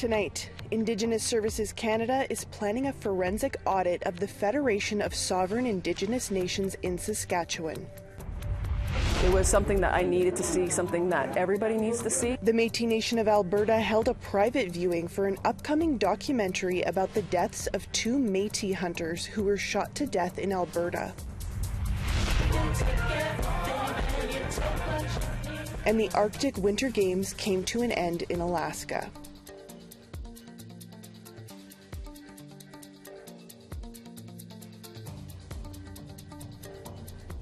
Tonight, Indigenous Services Canada is planning a forensic audit of the Federation of Sovereign Indigenous Nations in Saskatchewan. It was something that I needed to see, something that everybody needs to see. The Métis Nation of Alberta held a private viewing for an upcoming documentary about the deaths of 2 Métis hunters who were shot to death in Alberta. And the Arctic Winter Games came to an end in Alaska.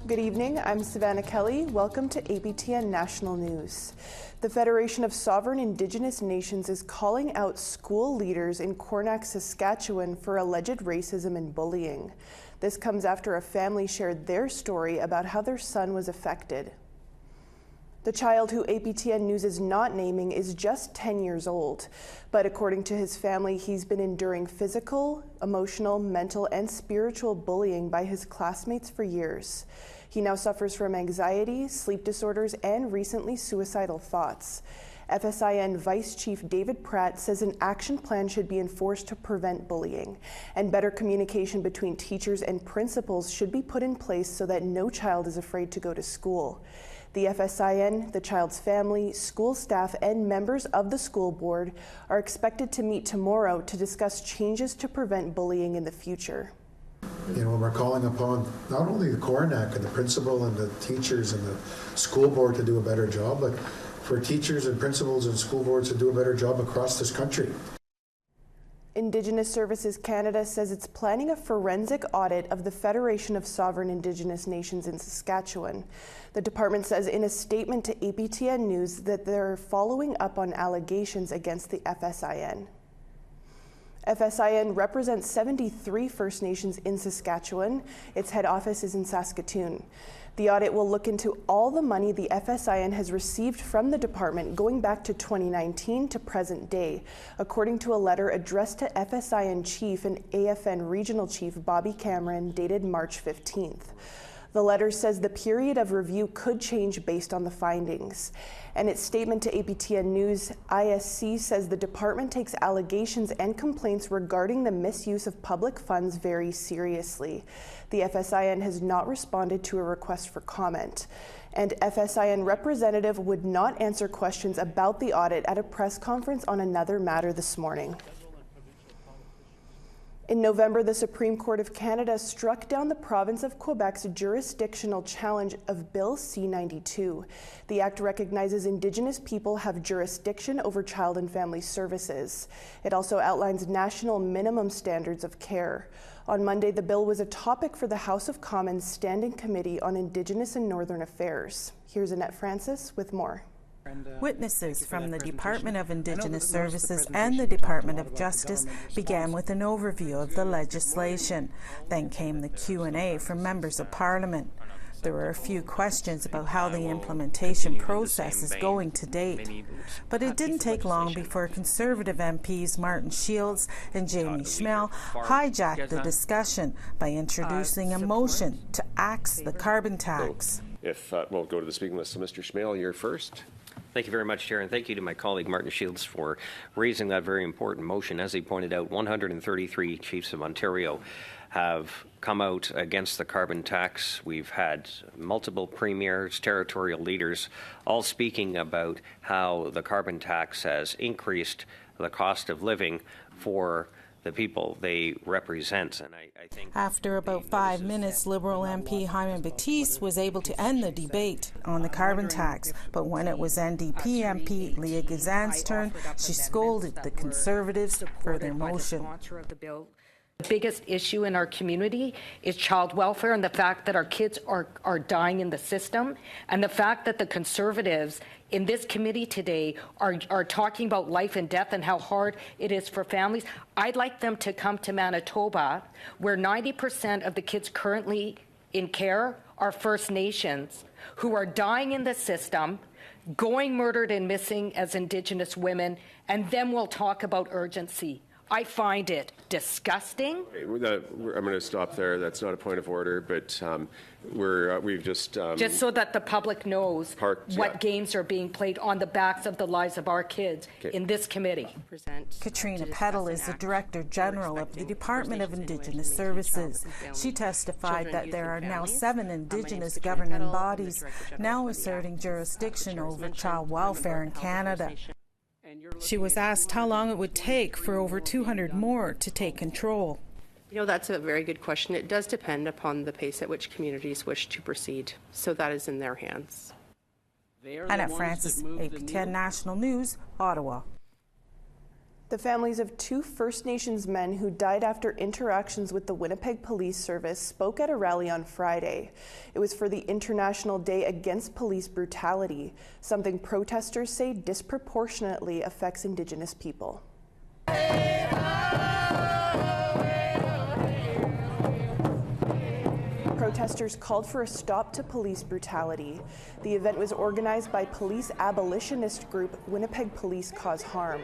Good evening, I'm Savannah Kelly. Welcome to APTN National News. The Federation of Sovereign Indigenous Nations is calling out school leaders in Cornack, Saskatchewan for alleged racism and bullying. This comes after a family shared their story about how their son was affected. The child who APTN News is not naming is just 10 years old, but according to his family, he's been enduring physical, emotional, mental, and spiritual bullying by his classmates for years. He now suffers from anxiety, sleep disorders, and recently suicidal thoughts. FSIN Vice Chief David Pratt says an action plan should be enforced to prevent bullying, and better communication between teachers and principals should be put in place so that no child is afraid to go to school. The FSIN, the child's family, school staff, and members of the school board are expected to meet tomorrow to discuss changes to prevent bullying in the future. You know, we're calling upon not only the Cornack and the principal and the teachers and the school board to do a better job, but for teachers and principals and school boards to do a better job across this country. Indigenous Services Canada says it's planning a forensic audit of the Federation of Sovereign Indigenous Nations in Saskatchewan. The department says in a statement to APTN News that they're following up on allegations against the FSIN. FSIN represents 73 First Nations in Saskatchewan. Its head office is in Saskatoon. The audit will look into all the money the FSIN has received from the department going back to 2019 to present day, according to a letter addressed to FSIN Chief and AFN Regional Chief Bobby Cameron dated March 15th. The letter says the period of review could change based on the findings. And its statement to APTN News, ISC says the department takes allegations and complaints regarding the misuse of public funds very seriously. The FSIN has not responded to a request for comment. And FSIN representative would not answer questions about the audit at a press conference on another matter this morning. In November, the Supreme Court of Canada struck down the province of Quebec's jurisdictional challenge of Bill C-92. The act recognizes Indigenous people have jurisdiction over child and family services. It also outlines national minimum standards of care. On Monday, the bill was a topic for the House of Commons Standing Committee on Indigenous and Northern Affairs. Here's Annette Francis with more. Witnesses from the Department of Indigenous Services and the Department of Justice began with an overview of the legislation. Then came the Q&A from members of Parliament. There were a few questions about how the implementation process is going to date. But it didn't take long before Conservative MPs Martin Shields and Jamie Schmell hijacked the discussion by introducing a motion to axe the carbon tax. We'll go to the speaking list. So Mr. Schmell, you're first. Thank you very much, Chair, and thank you to my colleague Martin Shields for raising that very important motion. As he pointed out, 133 chiefs of Ontario have come out against the carbon tax. We've had multiple premiers, territorial leaders, all speaking about how the carbon tax has increased the cost of living for the people they represent. And I think after about 5 minutes, Liberal MP Jaime Métis was able to end the debate on the carbon tax. But when it was NDP MP Leah Gazan's turn, she scolded the Conservatives for their motion. The biggest issue in our community is child welfare and the fact that our kids are dying in the system, and the fact that the Conservatives in this committee today are talking about life and death and how hard it is for families. I'd like them to come to Manitoba, where 90% of the kids currently in care are First Nations, who are dying in the system, going murdered and missing as Indigenous women, and then we'll talk about urgency. I find it disgusting. I'm going to stop there. That's not a point of order, but we've just so that the public knows what games are being played on the backs of the lives of our kids in this committee. Katrina Peddle is the Director General of the Department of Indigenous Services. She testified that there are now 7 Indigenous governing bodies now asserting jurisdiction over child welfare in Canada. She was asked how long it would take for over 200 more to take control. You know, that's a very good question. It does depend upon the pace at which communities wish to proceed. So that is in their hands. Annette Francis, APTN National News, Ottawa. The families of 2 First Nations men who died after interactions with the Winnipeg Police Service spoke at a rally on Friday. It was for the International Day Against Police Brutality, something protesters say disproportionately affects Indigenous people. Protesters called for a stop to police brutality. The event was organized by police abolitionist group Winnipeg Police Cause Harm.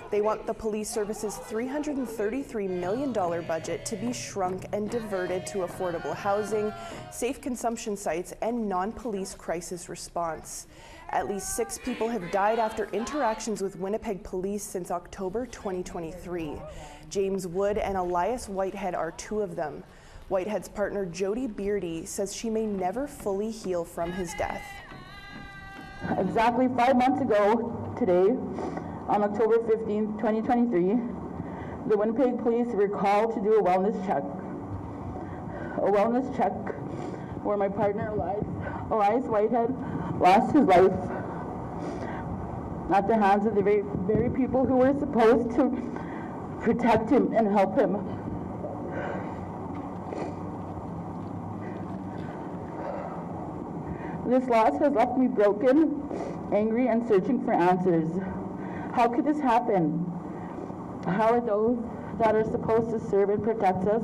They want the police service's $333 million budget to be shrunk and diverted to affordable housing, safe consumption sites, and non-police crisis response. At least 6 people have died after interactions with Winnipeg police since October 2023. James Wood and Elias Whitehead are 2 of them. Whitehead's partner Jody Beardy says she may never fully heal from his death. Exactly 5 months ago today, on October 15, 2023, the Winnipeg Police were called to do a wellness check. A wellness check where my partner Elias Whitehead lost his life at the hands of the very people who were supposed to protect him and help him. This loss has left me broken, angry, and searching for answers. How could this happen? How are those that are supposed to serve and protect us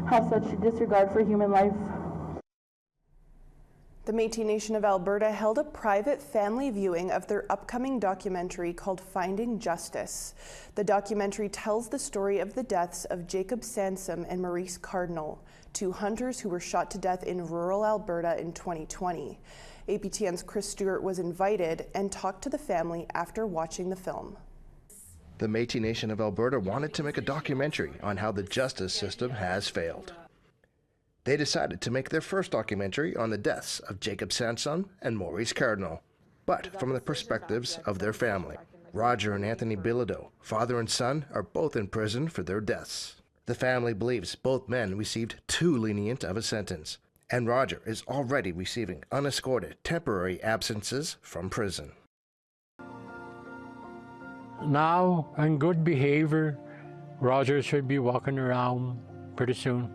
have such a disregard for human life? The Métis Nation of Alberta held a private family viewing of their upcoming documentary called Finding Justice. The documentary tells the story of the deaths of Jacob Sansom and Maurice Cardinal, 2 hunters who were shot to death in rural Alberta in 2020. APTN's Chris Stewart was invited and talked to the family after watching the film. The Métis Nation of Alberta wanted to make a documentary on how the justice system has failed. They decided to make their first documentary on the deaths of Jacob Sansom and Maurice Cardinal, but from the perspectives of their family. Roger and Anthony Bilodeau, father and son, are both in prison for their deaths. The family believes both men received too lenient of a sentence, and Roger is already receiving unescorted temporary absences from prison. Now, on good behavior, Roger should be walking around pretty soon.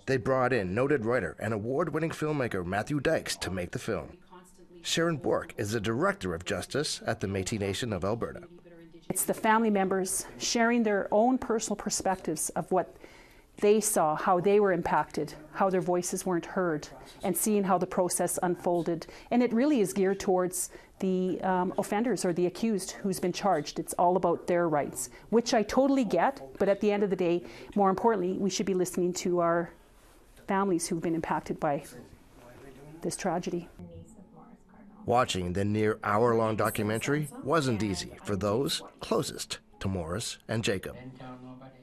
They brought in noted writer and award-winning filmmaker Matthew Dykes to make the film. Sharon Bork is the Director of Justice at the Métis Nation of Alberta. It's the family members sharing their own personal perspectives of what they saw, how they were impacted, how their voices weren't heard, and seeing how the process unfolded. And it really is geared towards the offenders or the accused who's been charged. It's all about their rights, which I totally get, but at the end of the day, more importantly, we should be listening to our families who've been impacted by this tragedy. Watching the near hour-long documentary wasn't easy for those closest to Morris and Jacob.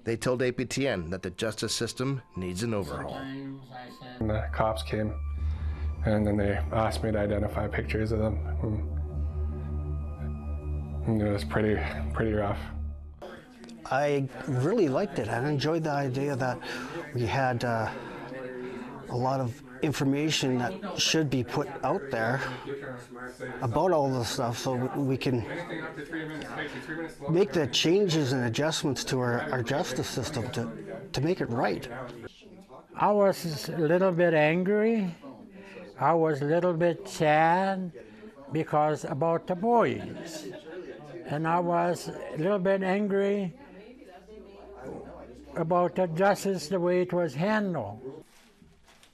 They told APTN that the justice system needs an overhaul. And the cops came, and then they asked me to identify pictures of them. And it was pretty rough. I really liked it. I enjoyed the idea that we had a lot of information that should be put out there about all this stuff, so we can make the changes and adjustments to our justice system to make it right. I was a little bit angry. I was a little bit sad because about the boys. And I was a little bit angry about the justice, the way it was handled.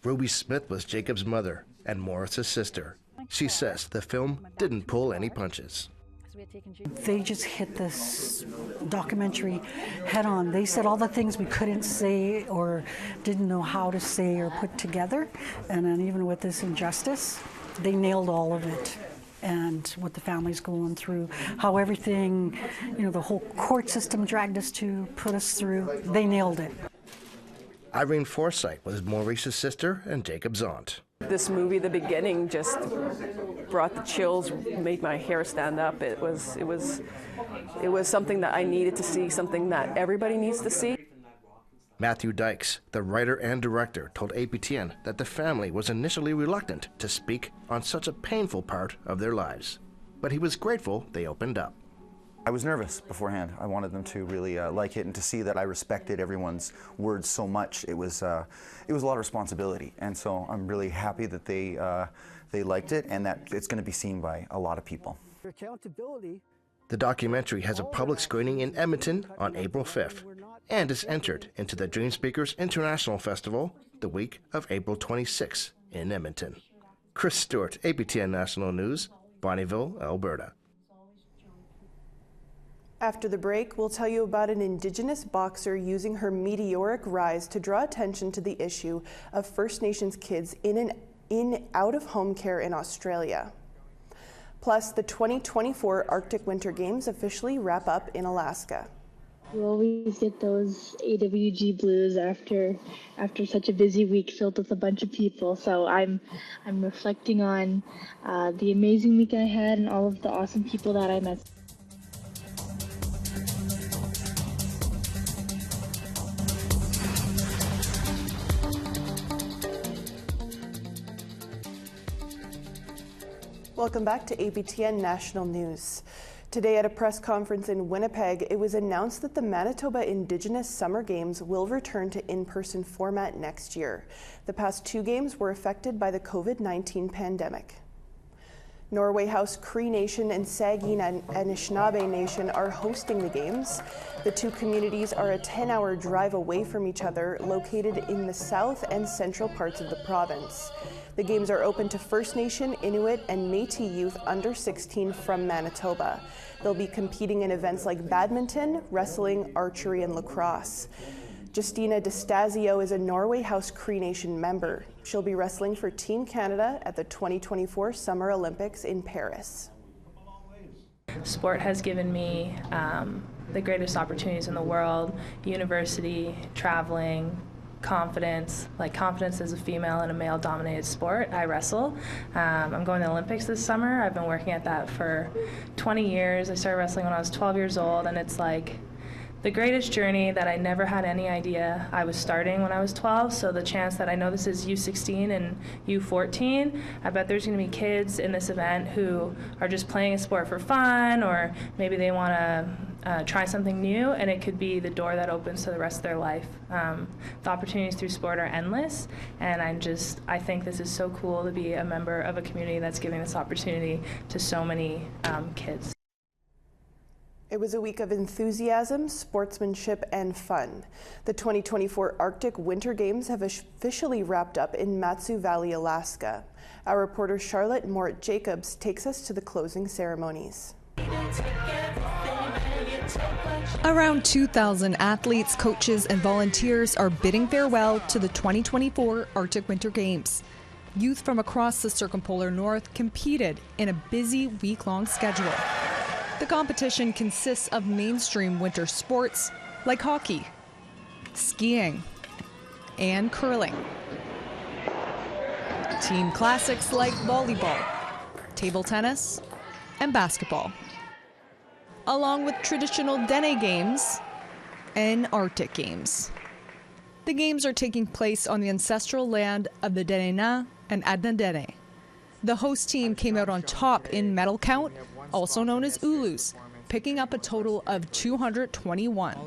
Ruby Smith was Jacob's mother and Morris's sister. She says the film didn't pull any punches. They just hit this documentary head on. They said all the things we couldn't say or didn't know how to say or put together. And then even with this injustice, they nailed all of it. And what the family's going through, how everything, the whole court system dragged us to, put us through, they nailed it. Irene Forsyth was Maurice's sister and Jacob's aunt. This movie, the beginning, just brought the chills, made my hair stand up. It was something that I needed to see, something that everybody needs to see. Matthew Dykes, the writer and director, told APTN that the family was initially reluctant to speak on such a painful part of their lives. But he was grateful they opened up. I was nervous beforehand. I wanted them to really like it and to see that I respected everyone's words so much. It was a lot of responsibility, and so I'm really happy that they liked it and that it's going to be seen by a lot of people. Accountability. The documentary has a public screening in Edmonton on April 5th and is entered into the Dream Speakers International Festival the week of April 26th in Edmonton. Chris Stewart, APTN National News, Bonnyville, Alberta. After the break, we'll tell you about an Indigenous boxer using her meteoric rise to draw attention to the issue of First Nations kids in and out of home care in Australia. Plus, the 2024 Arctic Winter Games officially wrap up in Alaska. You always get those AWG blues after such a busy week filled with a bunch of people. So I'm reflecting on the amazing week I had and all of the awesome people that I met. Welcome back to APTN National News. Today at a press conference in Winnipeg, it was announced that the Manitoba Indigenous Summer Games will return to in-person format next year. The past two games were affected by the COVID-19 pandemic. Norway House Cree Nation and Saugeen Anishinaabe Nation are hosting the games. The two communities are a 10-hour drive away from each other, located in the south and central parts of the province. The games are open to First Nation, Inuit, and Métis youth under 16 from Manitoba. They'll be competing in events like badminton, wrestling, archery, and lacrosse. Justina DeStasio is a Norway House Cree Nation member. She'll be wrestling for Team Canada at the 2024 Summer Olympics in Paris. Sport has given me the greatest opportunities in the world: university, traveling, confidence. Like confidence as a female in a male-dominated sport. I wrestle. I'm going to the Olympics this summer. I've been working at that for 20 years. I started wrestling when I was 12 years old, and it's like the greatest journey that I never had any idea I was starting when I was 12. So the chance that I know this is U16 and U14, I bet there's going to be kids in this event who are just playing a sport for fun, or maybe they want to try something new, and it could be the door that opens to the rest of their life. The opportunities through sport are endless, and I think this is so cool to be a member of a community that's giving this opportunity to so many kids. It was a week of enthusiasm, sportsmanship, and fun. The 2024 Arctic Winter Games have officially wrapped up in Matsu Valley, Alaska. Our reporter Charlotte Morit-Jacobs takes us to the closing ceremonies. Around 2,000 athletes, coaches, and volunteers are bidding farewell to the 2024 Arctic Winter Games. Youth from across the circumpolar north competed in a busy week-long schedule. The competition consists of mainstream winter sports like hockey, skiing, and curling. Team classics like volleyball, table tennis, and basketball, along with traditional Dene games and Arctic games. The games are taking place on the ancestral land of the Denena and Adnadene. The host team came out on top in medal count, also known as Ulus, picking up a total of 221.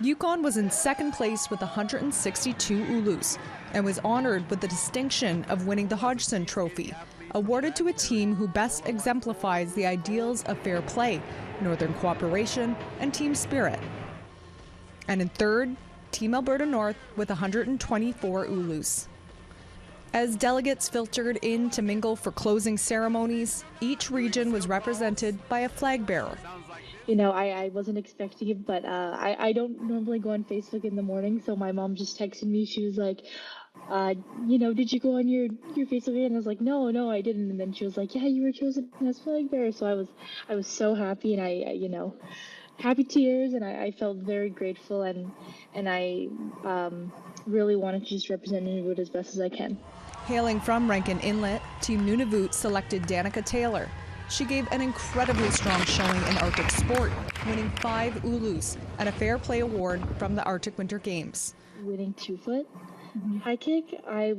Yukon was in second place with 162 Ulus and was honored with the distinction of winning the Hodgson Trophy, awarded to a team who best exemplifies the ideals of fair play, northern cooperation, and team spirit. And in third, Team Alberta North with 124 Ulus. As delegates filtered in to mingle for closing ceremonies, each region was represented by a flag bearer. You know, I wasn't expecting it, but I don't normally go on Facebook in the morning, so my mom just texted me. She was like, you know, did you go on your Facebook? And I was like, no, I didn't. And then she was like, yeah, you were chosen as flag bearer. So I was so happy, and I you know, happy tears, and I felt very grateful, and I really wanted to just represent Nunavut as best as I can. Hailing from Rankin Inlet, Team Nunavut selected Danica Taylor. She gave an incredibly strong showing in Arctic sport, winning 5 Ulus and a Fair Play Award from the Arctic Winter Games. Winning 2-foot high kick, I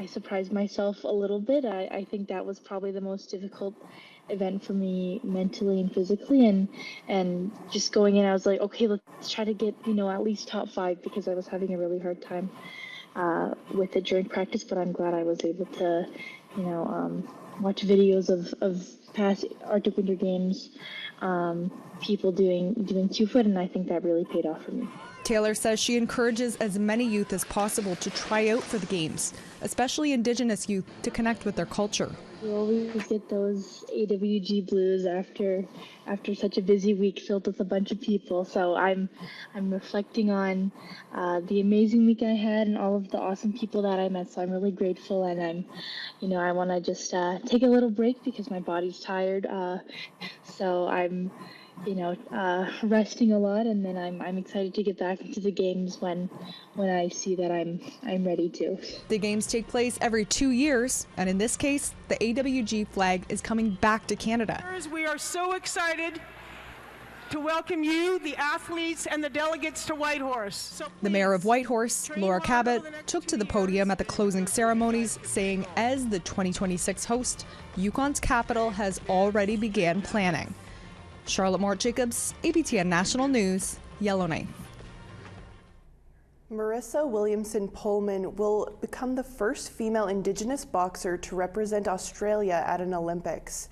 surprised myself a little bit. I think that was probably the most difficult event for me mentally and physically, and just going in, I was like, okay, let's try to get, you know, at least top 5, because I was having a really hard time with it during practice. But I'm glad I was able to, you know, watch videos of past Arctic Winter Games, people doing 2-foot, and I think that really paid off for me. Taylor says she encourages as many youth as possible to try out for the Games, especially Indigenous youth, to connect with their culture. We always get those AWG blues after such a busy week filled with a bunch of people. So I'm reflecting on the amazing week I had and all of the awesome people that I met. So I'm really grateful, and I want to just take a little break because my body's tired. So I'm resting a lot, and then I'm excited to get back into the games when I see that I'm ready to. The games take place every 2 years, and in this case, the AWG flag is coming back to Canada. We are so excited to welcome you, the athletes, and the delegates to Whitehorse. The mayor of Whitehorse, Laura Cabot, took to the podium at the closing ceremonies, saying as the 2026 host, Yukon's capital has already began planning. Charlotte Mort-Jacobs, APTN National News, Yellowknife. Marissa Williamson-Pullman will become the first female Indigenous boxer to represent Australia at an Olympics.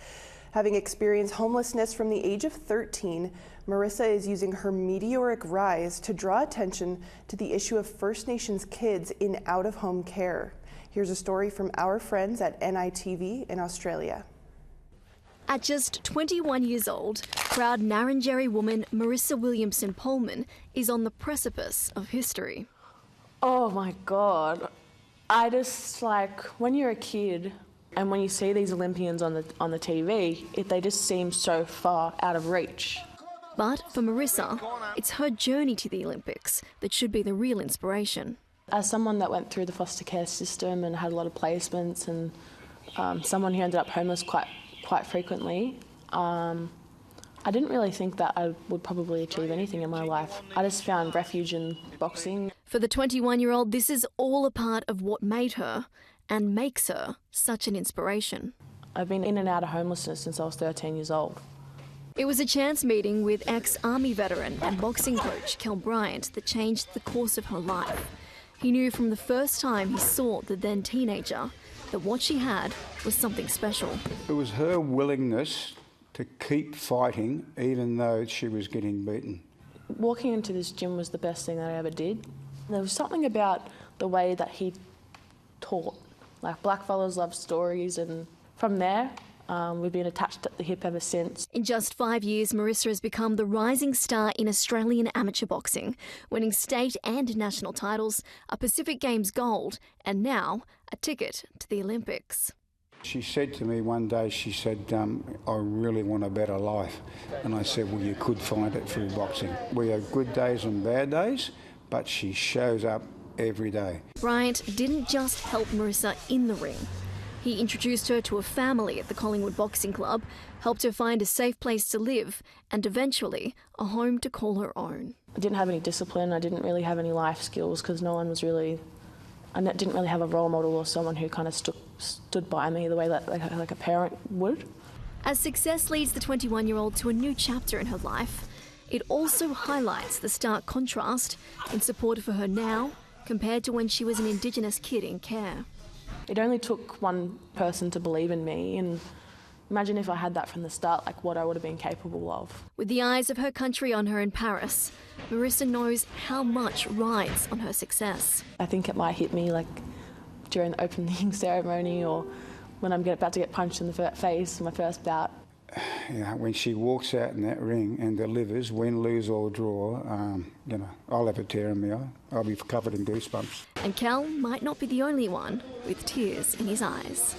Having experienced homelessness from the age of 13, Marissa is using her meteoric rise to draw attention to the issue of First Nations kids in out-of-home care. Here's a story from our friends at NITV in Australia. At just 21 years old, proud Narrandjeri woman Marissa Williamson-Pullman is on the precipice of history. Oh my God. I just, like, when you're a kid and when you see these Olympians on the TV, they just seem so far out of reach. But for Marissa, it's her journey to the Olympics that should be the real inspiration. As someone that went through the foster care system and had a lot of placements, and someone who ended up homeless quite frequently, I didn't really think that I would probably achieve anything in my life. I just found refuge in boxing. For the 21-year-old, this is all a part of what made her and makes her such an inspiration. I've been in and out of homelessness since I was 13 years old. It was a chance meeting with ex-Army veteran and boxing coach Kel Bryant that changed the course of her life. He knew from the first time he saw the then teenager that what she had was something special. It was her willingness to keep fighting even though she was getting beaten. Walking into this gym was the best thing that I ever did. There was something about the way that he taught. Like, blackfellas love stories, and from there, we've been attached at the hip ever since. In just 5 years, Marissa has become the rising star in Australian amateur boxing, winning state and national titles, a Pacific Games gold, and now a ticket to the Olympics. She said to me one day, she said, I really want a better life. And I said, well, you could find it through boxing. We have good days and bad days, but she shows up every day. Bryant didn't just help Marissa in the ring. He introduced her to a family at the Collingwood Boxing Club, helped her find a safe place to live, and eventually a home to call her own. I didn't have any discipline, I didn't really have any life skills because no one was really, I didn't really have a role model or someone who kind of stood by me the way that like a parent would. As success leads the 21-year-old to a new chapter in her life, it also highlights the stark contrast in support for her now compared to when she was an Indigenous kid in care. It only took one person to believe in me, and imagine if I had that from the start, like what I would have been capable of. With the eyes of her country on her in Paris, Marissa knows how much rides on her success. I think it might hit me like during the opening ceremony or when I'm about to get punched in the face in my first bout. When she walks out in that ring and delivers, win, lose or draw, I'll have a tear in my eye. I'll be covered in goosebumps. And Cal might not be the only one with tears in his eyes.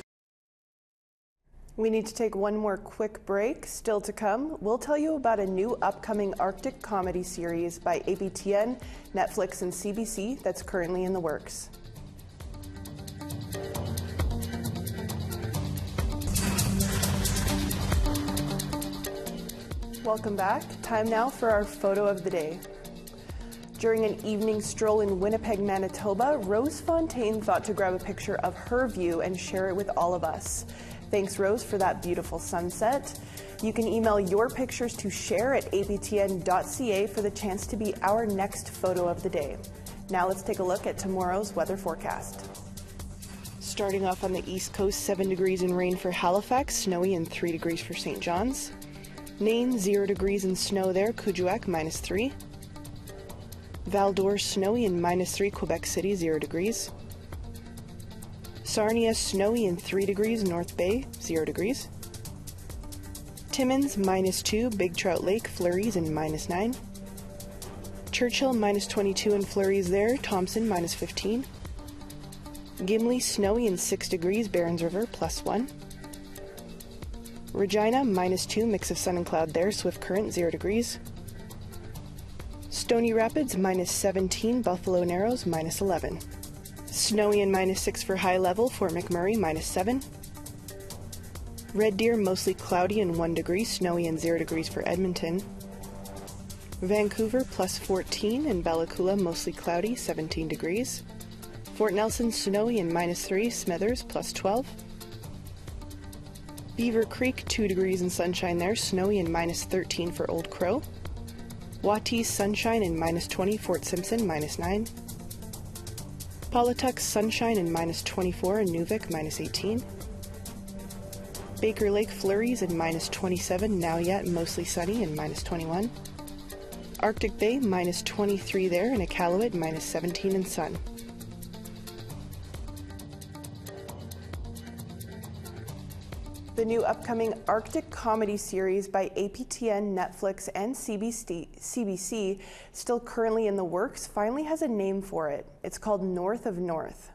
We need to take one more quick break. Still to come, we'll tell you about a new upcoming Arctic comedy series by APTN, Netflix and CBC that's currently in the works. Welcome back. Time now for our photo of the day. During an evening stroll in Winnipeg, Manitoba, Rose Fontaine thought to grab a picture of her view and share it with all of us. Thanks, Rose, for that beautiful sunset. You can email your pictures to share@aptn.ca for the chance to be our next photo of the day. Now let's take a look at tomorrow's weather forecast. Starting off on the East Coast, 7 degrees and rain for Halifax, snowy and 3 degrees for St. John's. Nain, 0 degrees and snow there, Kuujjuaq, -3. Val-d'Or, snowy and -3, Quebec City, 0 degrees. Sarnia, snowy and 3 degrees, North Bay, 0 degrees. Timmins, -2, Big Trout Lake, flurries and -9. Churchill, -22 and flurries there, Thompson, -15. Gimli, snowy and 6 degrees, Barons River, +1. Regina, -2, mix of sun and cloud there, Swift Current, 0 degrees. Stony Rapids, -17, Buffalo Narrows, -11. Snowy and -6 for High Level, Fort McMurray, -7. Red Deer, mostly cloudy and 1 degree, snowy and 0 degrees for Edmonton. Vancouver, +14, and Bella Coola, mostly cloudy, 17 degrees. Fort Nelson, snowy and -3, Smithers, +12. Beaver Creek, 2 degrees and sunshine there, snowy and -13 for Old Crow. Watis, sunshine and -20, Fort Simpson, -9. Paulatuck, sunshine and -24, and Nuvik, -18. Baker Lake, flurries and -27, now yet mostly sunny and -21. Arctic Bay, -23 there, and Iqaluit, -17 and sun. The new upcoming Arctic comedy series by APTN, Netflix, and CBC, still currently in the works, finally has a name for it. It's called North of North.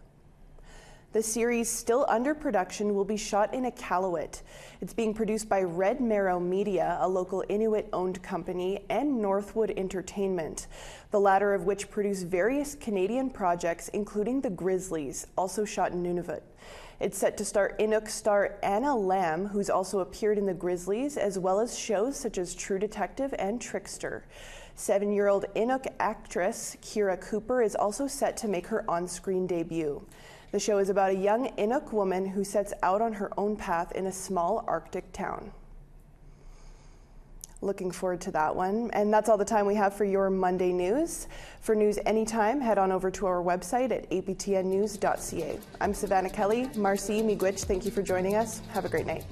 The series, still under production, will be shot in Iqaluit. It's being produced by Red Marrow Media, a local Inuit-owned company, and Northwood Entertainment, the latter of which produce various Canadian projects, including The Grizzlies, also shot in Nunavut. It's set to star Inuk star Anna Lamb, who's also appeared in The Grizzlies, as well as shows such as True Detective and Trickster. 7-year-old Inuk actress Kira Cooper is also set to make her on-screen debut. The show is about a young Inuk woman who sets out on her own path in a small Arctic town. Looking forward to that one. And that's all the time we have for your Monday news. For news anytime, head on over to our website at aptnnews.ca. I'm Savannah Kelly. Marcy Miigwech, thank you for joining us. Have a great night.